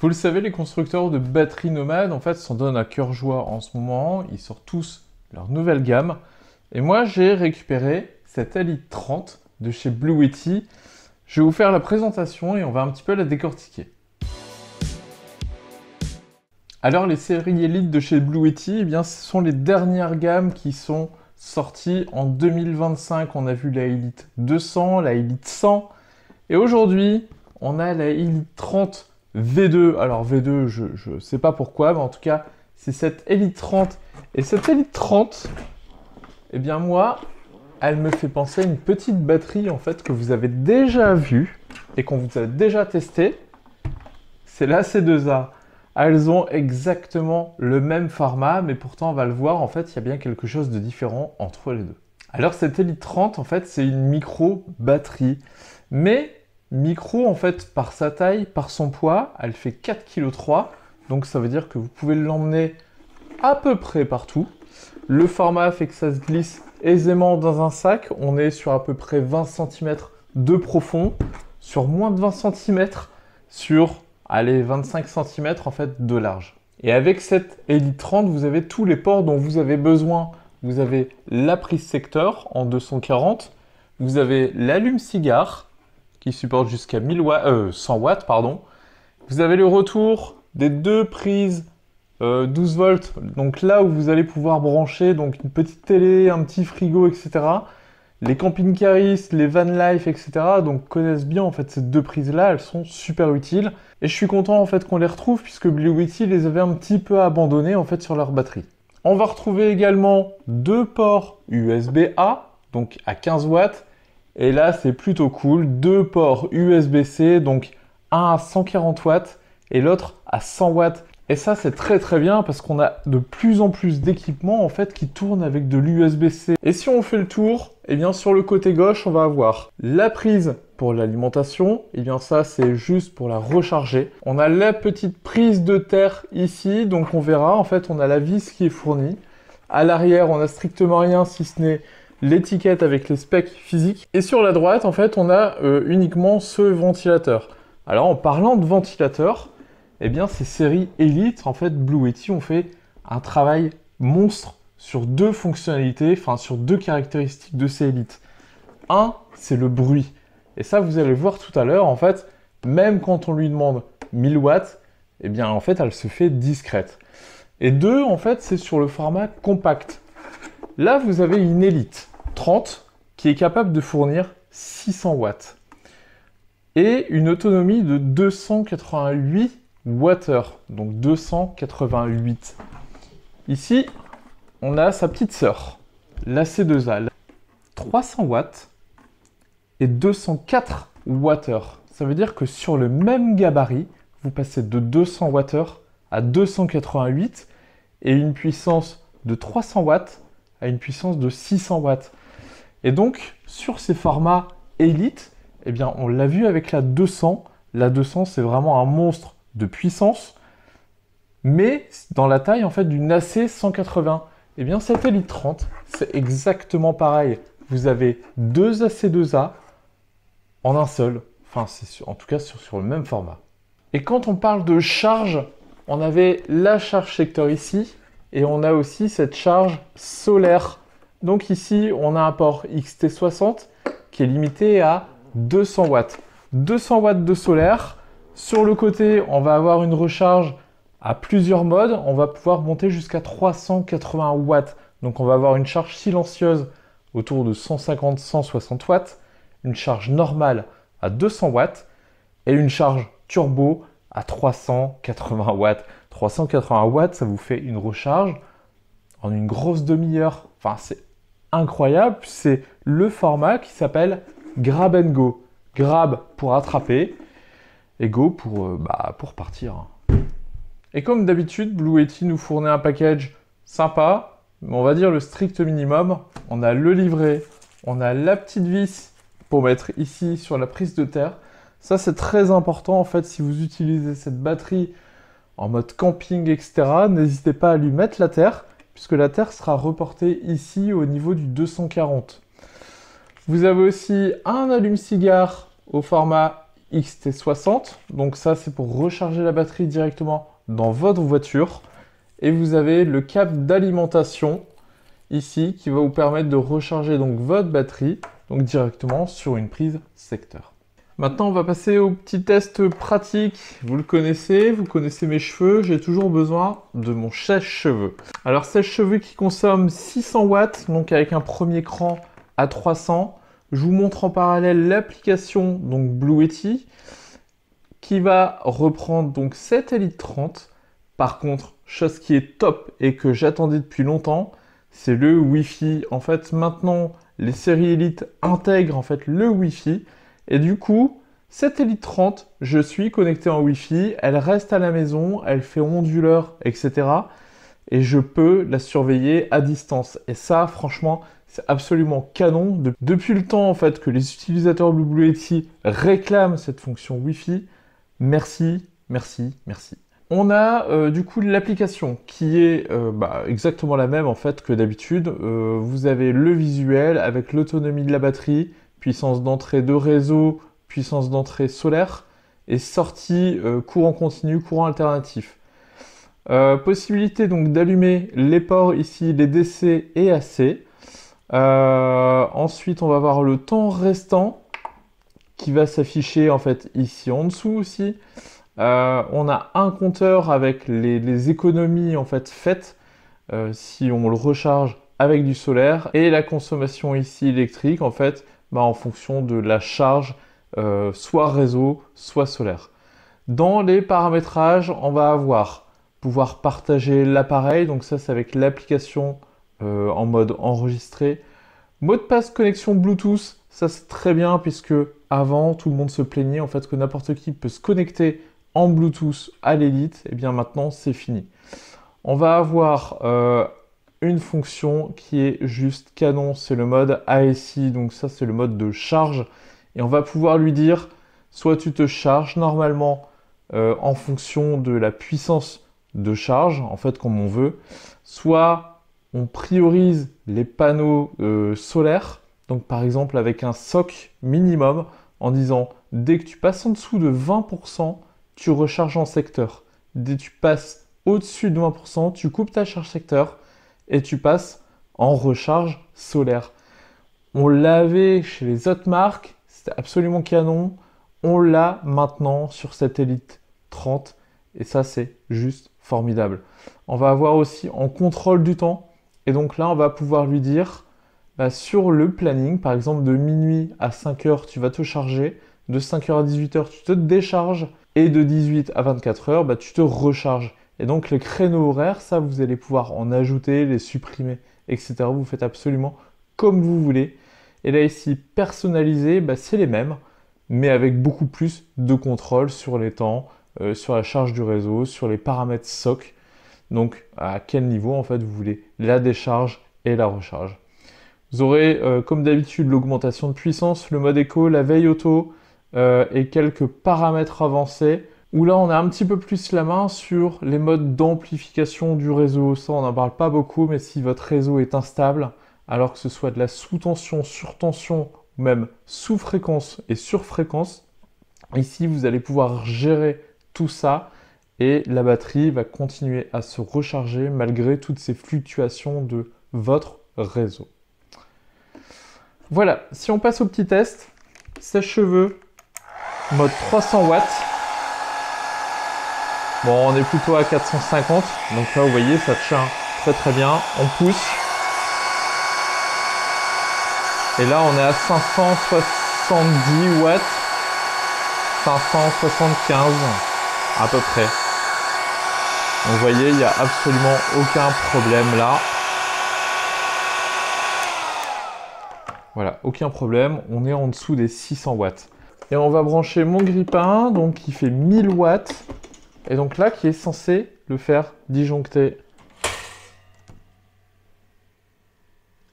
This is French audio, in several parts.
Vous le savez, les constructeurs de batteries nomades, en fait, s'en donnent à cœur joie en ce moment. Ils sortent tous leur nouvelle gamme. Et moi, j'ai récupéré cette Elite 30 de chez Blue Yeti. Je vais vous faire la présentation et on va un petit peu la décortiquer. Alors, les séries Elite de chez Blue Yeti, eh bien, ce sont les dernières gammes qui sont sorties en 2025. On a vu la Elite 200, la Elite 100. Et aujourd'hui, on a la Elite 30 V2. Alors V2, je ne sais pas pourquoi, mais en tout cas, c'est cette Elite 30. Et cette Elite 30, eh bien moi, elle me fait penser à une petite batterie en fait que vous avez déjà vue et qu'on vous a déjà testé. C'est la C2A. Elles ont exactement le même format, mais pourtant on va le voir, en fait, il y a bien quelque chose de différent entre les deux. Alors cette Elite 30, en fait, c'est une micro batterie, mais micro, en fait, par sa taille, par son poids, elle fait 4,3 kg, donc ça veut dire que vous pouvez l'emmener à peu près partout. Le format fait que ça se glisse aisément dans un sac. On est sur à peu près 20 cm de profond, sur moins de 20 cm, sur, allez, 25 cm en fait de large. Et avec cette Elite 30, vous avez tous les ports dont vous avez besoin. Vous avez la prise secteur en 240, vous avez l'allume-cigare qui supporte jusqu'à 100 watts, pardon. Vous avez le retour des deux prises 12 volts, donc là où vous allez pouvoir brancher donc une petite télé, un petit frigo, etc. Les camping-caristes, les van life, etc. donc connaissent bien en fait ces deux prises-là, elles sont super utiles. Et je suis content en fait qu'on les retrouve puisque Blue Yeti les avait un petit peu abandonnés en fait sur leur batterie. On va retrouver également deux ports USB-A, donc à 15 watts. Et là c'est plutôt cool, deux ports USB-C, donc un à 140 watts et l'autre à 100 watts. Et ça, c'est très bien parce qu'on a de plus en plus d'équipements en fait qui tournent avec de l'USB-C. Et si on fait le tour, eh bien sur le côté gauche, on va avoir la prise pour l'alimentation. Et bien ça, c'est juste pour la recharger. On a la petite prise de terre ici, donc on verra. En fait, on a la vis qui est fournie. À l'arrière, on n'a strictement rien si ce n'est l'étiquette avec les specs physiques. Et sur la droite, en fait, on a uniquement ce ventilateur. Alors, en parlant de ventilateur, eh bien, ces séries Elite, en fait, Blue Yeti ont fait un travail monstre sur deux fonctionnalités, enfin sur deux caractéristiques de ces Elite. Un, c'est le bruit. Et ça, vous allez le voir tout à l'heure, en fait, même quand on lui demande 1000 watts, eh bien, en fait, elle se fait discrète. Et deux, en fait, c'est sur le format compact. Là, vous avez une Elite 30 qui est capable de fournir 600 watts et une autonomie de 288 Watt-heure, donc 288. Ici, on a sa petite sœur, la C2A, 300 watts et 204 Watt-heure. Ça veut dire que sur le même gabarit, vous passez de 200 Watt-heure à 288 et une puissance de 300 watts à une puissance de 600 watts. Et donc, sur ces formats Elite, eh bien, on l'a vu avec la 200. La 200, c'est vraiment un monstre de puissance, mais dans la taille en fait d'une AC 180. Et bien cette Elite 30, c'est exactement pareil. Vous avez deux AC2A en un seul. Enfin, c'est en tout cas sur le même format. Et quand on parle de charge, on avait la charge secteur ici, et on a aussi cette charge solaire. Donc ici, on a un port XT60 qui est limité à 200 watts. 200 watts de solaire. Sur le côté, on va avoir une recharge à plusieurs modes. On va pouvoir monter jusqu'à 380 watts. Donc on va avoir une charge silencieuse autour de 150-160 watts, une charge normale à 200 watts et une charge turbo à 380 watts. 380 watts, ça vous fait une recharge en une grosse demi-heure. Enfin, c'est incroyable. C'est le format qui s'appelle Grab and Go. Grab pour attraper et Go pour partir. Et comme d'habitude, Blue Yeti nous fournit un package sympa, mais on va dire le strict minimum. On a le livret, on a la petite vis pour mettre ici sur la prise de terre. Ça, c'est très important en fait si vous utilisez cette batterie en mode camping, etc. N'hésitez pas à lui mettre la terre, puisque la terre sera reportée ici au niveau du 240. Vous avez aussi un allume-cigare au format XT60. Donc ça, c'est pour recharger la batterie directement dans votre voiture. Et vous avez le câble d'alimentation ici qui va vous permettre de recharger donc votre batterie donc directement sur une prise secteur. Maintenant, on va passer au petit test pratique. Vous le connaissez, vous connaissez mes cheveux. J'ai toujours besoin de mon sèche-cheveux. Alors, sèche-cheveux qui consomme 600 watts, donc avec un premier cran à 300. Je vous montre en parallèle l'application donc Blue Yeti qui va reprendre donc cette Elite 30. Par contre, chose qui est top et que j'attendais depuis longtemps, c'est le Wi-Fi. En fait, maintenant, les séries Elite intègrent en fait le Wi-Fi. Et du coup, cette Elite 30, je suis connecté en Wi-Fi, elle reste à la maison, elle fait onduleur, etc. Et je peux la surveiller à distance. Et ça, franchement, c'est absolument canon. Depuis le temps, en fait, que les utilisateurs de Blue Yeti réclament cette fonction Wi-Fi, merci, merci, merci. On a du coup l'application qui est exactement la même en fait que d'habitude. Vous avez le visuel avec l'autonomie de la batterie, puissance d'entrée de réseau, puissance d'entrée solaire et sortie courant continu, courant alternatif. Possibilité donc d'allumer les ports ici, les DC et AC. Ensuite, on va voir le temps restant qui va s'afficher en fait ici en dessous aussi. On a un compteur avec les économies en fait faites si on le recharge avec du solaire et la consommation ici électrique en fait en fonction de la charge soit réseau soit solaire. Dans les paramétrages, on va avoir pouvoir partager l'appareil, donc ça c'est avec l'application en mode enregistré. Mot de passe connexion Bluetooth, ça c'est très bien puisque avant tout le monde se plaignait en fait que n'importe qui peut se connecter en Bluetooth à l'Elite, et bien maintenant c'est fini. On va avoir une fonction qui est juste canon, c'est le mode ASI, donc ça c'est le mode de charge, et on va pouvoir lui dire soit tu te charges normalement en fonction de la puissance de charge, en fait comme on veut, soit on priorise les panneaux solaires, donc par exemple avec un SOC minimum, en disant dès que tu passes en dessous de 20%, tu recharges en secteur. Dès que tu passes au-dessus de 20%, tu coupes ta charge secteur et tu passes en recharge solaire. On l'avait chez les autres marques, c'était absolument canon. On l'a maintenant sur cette Elite 30 et ça c'est juste formidable. On va avoir aussi en contrôle du temps et donc là on va pouvoir lui dire sur le planning, par exemple de minuit à 5h tu vas te charger, de 5h à 18h tu te décharges et de 18 à 24h tu te recharges. Et donc les créneaux horaires, ça vous allez pouvoir en ajouter, les supprimer, etc. Vous faites absolument comme vous voulez. Et là ici, personnalisé, c'est les mêmes, mais avec beaucoup plus de contrôle sur les temps, sur la charge du réseau, sur les paramètres SOC. Donc à quel niveau en fait vous voulez la décharge et la recharge. Vous aurez comme d'habitude l'augmentation de puissance, le mode éco, la veille auto et quelques paramètres avancés. Où là on a un petit peu plus la main sur les modes d'amplification du réseau. Ça on n'en parle pas beaucoup, mais si votre réseau est instable, alors que ce soit de la sous-tension, sur-tension, ou même sous-fréquence et sur-fréquence, ici vous allez pouvoir gérer tout ça et la batterie va continuer à se recharger malgré toutes ces fluctuations de votre réseau. Voilà, si on passe au petit test, sèche-cheveux, mode 300 watts. Bon, on est plutôt à 450, donc là vous voyez ça tient très très bien, on pousse. Et là on est à 570 watts, 575 à peu près. Donc vous voyez, il n'y a absolument aucun problème là. Voilà, aucun problème, on est en dessous des 600 watts. Et on va brancher mon grille-pain, donc qui fait 1000 watts. Et donc là, qui est censé le faire disjoncter.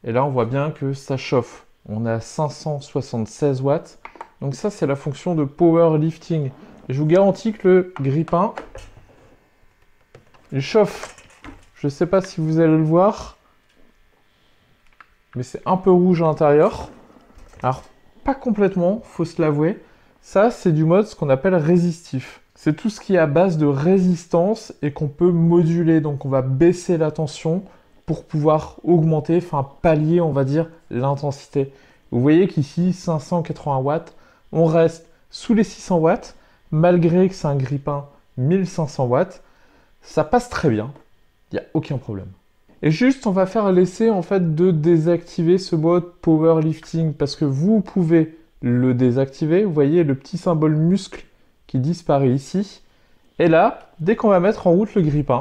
Et là, on voit bien que ça chauffe. On est à 576 watts. Donc ça, c'est la fonction de power lifting. Et je vous garantis que le grille-pain, il chauffe. Je ne sais pas si vous allez le voir, mais c'est un peu rouge à l'intérieur. Alors, pas complètement, faut se l'avouer. Ça, c'est du mode ce qu'on appelle résistif. C'est tout ce qui est à base de résistance et qu'on peut moduler. Donc on va baisser la tension pour pouvoir augmenter, enfin pallier, on va dire, l'intensité. Vous voyez qu'ici, 580 watts, on reste sous les 600 watts, malgré que c'est un grille-pain 1500 watts, ça passe très bien, il n'y a aucun problème. Et juste, on va faire l'essai en fait de désactiver ce mode powerlifting, parce que vous pouvez le désactiver, vous voyez le petit symbole muscle qui disparaît ici, et là, dès qu'on va mettre en route le grille-pain,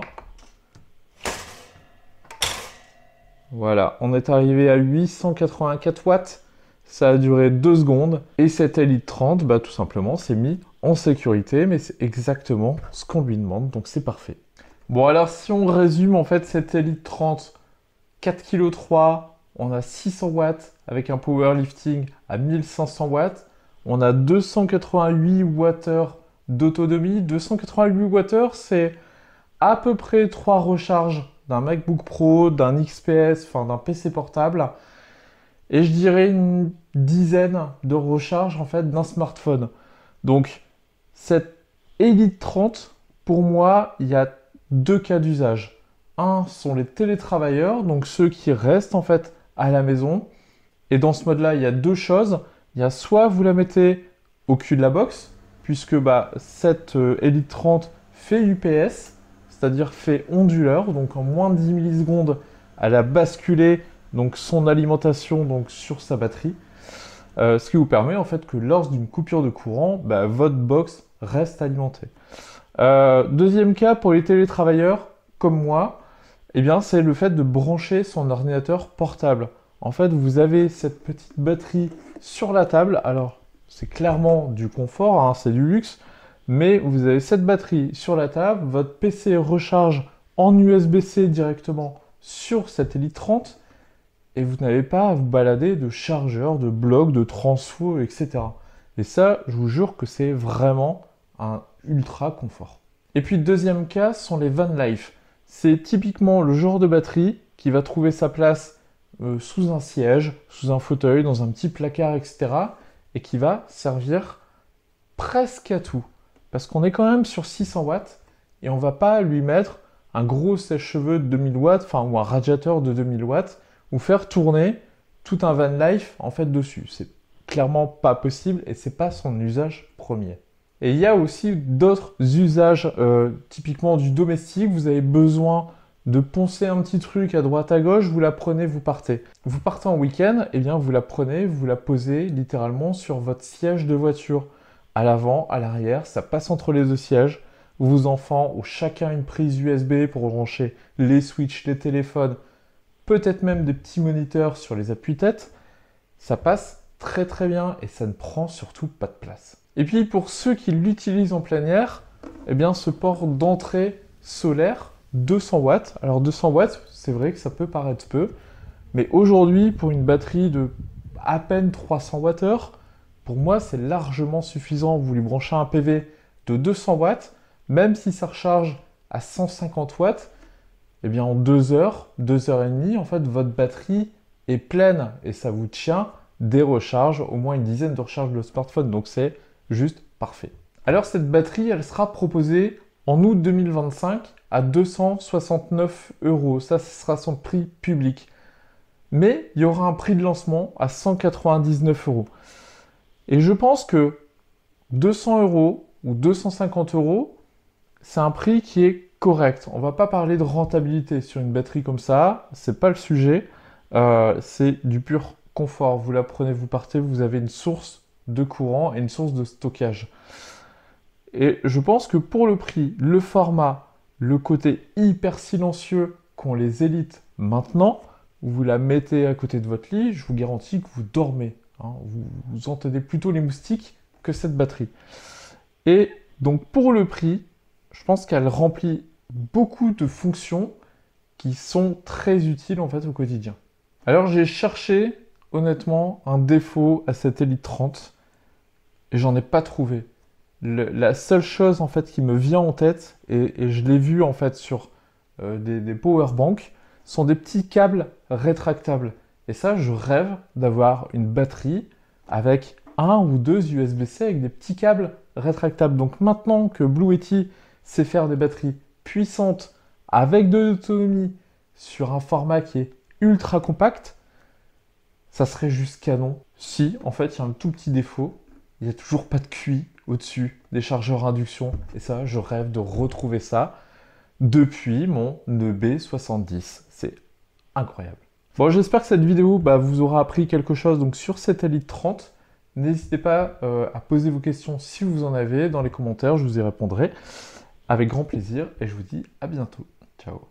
voilà, on est arrivé à 884 watts, ça a duré 2 secondes, et cet Elite 30, bah, tout simplement, c'est mis en sécurité, mais c'est exactement ce qu'on lui demande, donc c'est parfait. Bon, alors si on résume, en fait, cet Elite 30, 4,3 kg, on a 600 watts, avec un powerlifting à 1500 watts, on a 288 Wh d'autonomie. 288 Wh, c'est à peu près 3 recharges d'un MacBook Pro, d'un XPS, enfin d'un PC portable, et je dirais une dizaine de recharges en fait d'un smartphone. Donc cette Elite 30, pour moi, il y a 2 cas d'usage. Un sont les télétravailleurs, donc ceux qui restent en fait à la maison. Et dans ce mode-là, il y a 2 choses. Il y a soit vous la mettez au cul de la box, puisque cette Elite 30 fait UPS, c'est-à-dire fait onduleur, donc en moins de 10 millisecondes, elle a basculé donc, son alimentation donc, sur sa batterie, ce qui vous permet en fait que lors d'une coupure de courant, votre box reste alimentée. Deuxième cas, pour les télétravailleurs comme moi, eh bien, c'est le fait de brancher son ordinateur portable. En fait, vous avez cette petite batterie sur la table. Alors, c'est clairement du confort, hein, c'est du luxe, mais vous avez cette batterie sur la table, votre PC recharge en USB-C directement sur cette Elite 30, et vous n'avez pas à vous balader de chargeur, de bloc, de transfo, etc. Et ça, je vous jure que c'est vraiment un ultra confort. Et puis, deuxième cas, sont les van life. C'est typiquement le genre de batterie qui va trouver sa place sous un siège, sous un fauteuil, dans un petit placard, etc. et qui va servir presque à tout. Parce qu'on est quand même sur 600 watts et on ne va pas lui mettre un gros sèche-cheveux de 2000 watts, ou un radiateur de 2000 watts, ou faire tourner tout un van life en fait dessus. C'est clairement pas possible et c'est pas son usage premier. Et il y a aussi d'autres usages, typiquement du domestique. Vous avez besoin de poncer un petit truc à droite à gauche, vous la prenez, vous partez. Vous partez en week-end, et bien vous la prenez, vous la posez littéralement sur votre siège de voiture. À l'avant, à l'arrière, ça passe entre les 2 sièges. Vos enfants ont chacun une prise USB pour brancher les switches, les téléphones, peut-être même des petits moniteurs sur les appuis-têtes. Ça passe très très bien et ça ne prend surtout pas de place. Et puis pour ceux qui l'utilisent en plein air, eh bien ce port d'entrée solaire, 200 watts. Alors 200 watts, c'est vrai que ça peut paraître peu, mais aujourd'hui pour une batterie de à peine 300 Wh, pour moi c'est largement suffisant. Vous lui branchez un PV de 200 watts, même si ça recharge à 150 watts, eh bien en 2 heures, 2 heures et demie, en fait votre batterie est pleine et ça vous tient des recharges, au moins une dizaine de recharges de smartphone, donc c'est juste parfait. Alors cette batterie, elle sera proposée en août 2025 à 269 €. Ça, ce sera son prix public. Mais il y aura un prix de lancement à 199 €. Et je pense que 200 € ou 250 €, c'est un prix qui est correct. On ne va pas parler de rentabilité sur une batterie comme ça, c'est pas le sujet. C'est du pur confort. Vous la prenez, vous partez, vous avez une source de courant et une source de stockage. Et je pense que pour le prix, le format, le côté hyper silencieux qu'ont les élites maintenant, vous la mettez à côté de votre lit, je vous garantis que vous dormez. Hein. Vous entendez plutôt les moustiques que cette batterie. Et donc pour le prix, je pense qu'elle remplit beaucoup de fonctions qui sont très utiles en fait au quotidien. Alors j'ai cherché honnêtement un défaut à cette Elite 30 et j'en ai pas trouvé. La seule chose en fait qui me vient en tête, et je l'ai vu en fait sur des powerbanks, sont des petits câbles rétractables. Et ça, je rêve d'avoir une batterie avec un ou deux USB-C avec des petits câbles rétractables. Donc maintenant que Blue Yeti sait faire des batteries puissantes avec de l'autonomie sur un format qui est ultra compact, ça serait juste canon. Si, en fait, il y a un tout petit défaut, il n'y a toujours pas de QI au-dessus des chargeurs induction. Et ça, je rêve de retrouver ça depuis mon EB70. C'est incroyable. Bon, j'espère que cette vidéo vous aura appris quelque chose donc, sur cette Elite 30. N'hésitez pas à poser vos questions si vous en avez dans les commentaires, je vous y répondrai avec grand plaisir et je vous dis à bientôt. Ciao.